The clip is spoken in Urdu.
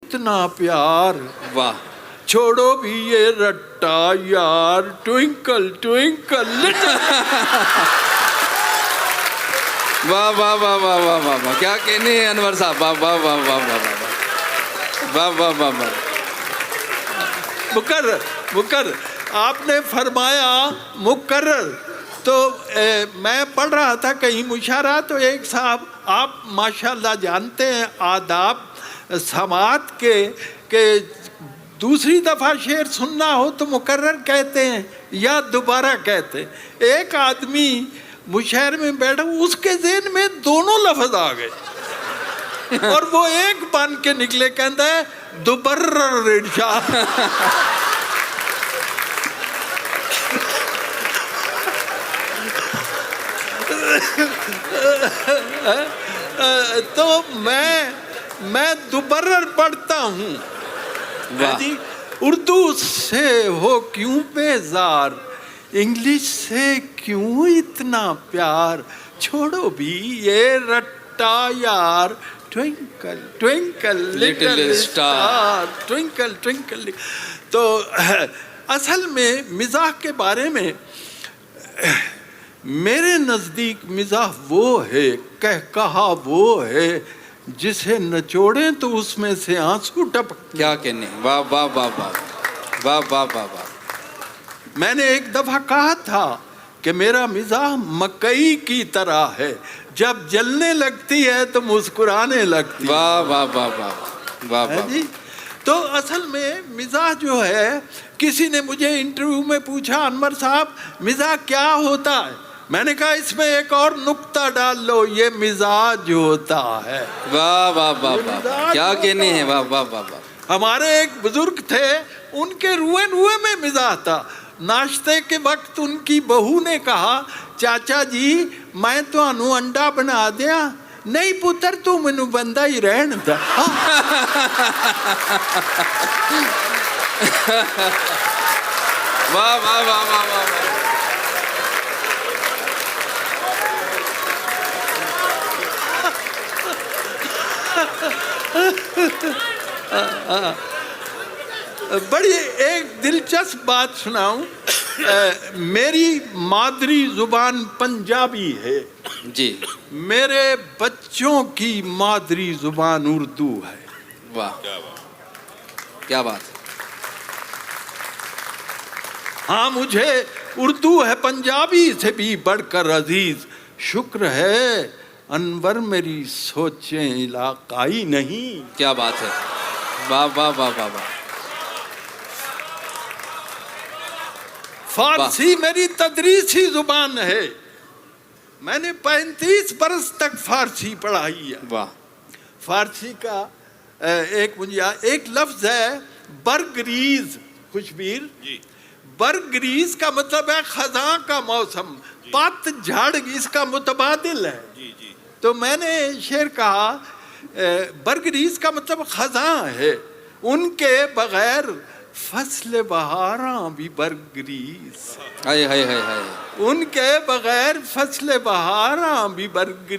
اتنا پیار. واہ. چھوڑو بھی یہ رٹا یار, ٹوئنکل ٹوئنکل لٹل. واہ واہ واہ واہ واہ واہ واہ, کیا کہنے ہیں انور صاحب. واہ واہ واہ واہ واہ واہ واہ واہ واہ. مقرر آپ نے فرمایا مقرر, تو میں پڑھ رہا تھا کہیں مشاعرہ, تو ایک صاحب, آپ ماشاءاللہ جانتے ہیں آداب سماعت کے, کہ دوسری دفعہ شعر سننا ہو تو مقرر کہتے ہیں یا دوبارہ کہتے ہیں. ایک آدمی مشاعرے میں بیٹھا, اس کے ذہن میں دونوں لفظ آ گئے اور وہ ایک بن کے نکلے, کہتا ہے دوبرر ارشاد. تو میں دوبرر پڑھتا ہوں. اردو سے ہو کیوں بیزار, انگلش سے کیوں اتنا پیار, چھوڑو بھی یہ رٹا یار, twinkle twinkle little star, twinkle twinkle. تو اصل میں مزاح کے بارے میں میرے نزدیک مزاح وہ ہے, کہا وہ ہے جسے نچوڑیں تو اس میں سے آنسو ٹپک. کیا کہنے. واہ واہ واہ واہ واہ واہ واہ واہ. میں نے ایک دفعہ کہا تھا کہ میرا مزاح مکئی کی طرح ہے, جب جلنے لگتی ہے تو مسکرانے لگتی ہے. واہ واہ واہ واہ واہ واہ. تو اصل میں مزاح جو ہے, کسی نے مجھے انٹرویو میں پوچھا انور صاحب مزاح کیا ہوتا ہے, میں نے کہا اس میں ایک اور نکتہ ڈال لو, یہ مزاج ہوتا ہے. واہ واہ واہ واہ, کیا کہنے ہیں. واہ واہ واہ واہ. ہمارے ایک بزرگ تھے, ان کے روئے میں مزاح تھا. ناشتے کے وقت ان کی بہو نے کہا چاچا جی میں تو انو انڈا بنا دیا. نہیں پتر تو مینو بندہ ہی رہن دا. واہ واہ واہ واہ واہ. بڑی ایک دلچسپ بات سناؤں. میری مادری زبان پنجابی ہے جی. میرے بچوں کی مادری زبان اردو ہے. واہ کیا بات. ہاں مجھے اردو ہے پنجابی سے بھی بڑھ کر عزیز, شکر ہے انور میری سوچیں علاقائی نہیں. کیا بات ہے. واہ واہ واہ واہ واہ. فارسی میری تدریسی زبان ہے, میں نے 35 برس تک فارسی پڑھائی ہے. واہ. فارسی کا ایک لفظ ہے برگریز. خوشبیر جی, برگریز کا مطلب ہے خزاں کا موسم, پت جھڑ اس کا متبادل ہے. تو میں نے شعر کہا برگریز کا مطلب خزاں ہے, ان کے بغیر فصل بہاراں بھی برگریز. ہائے ہائے ہائے ہائے. ان کے بغیر فصل بہاراں بھی برگریز.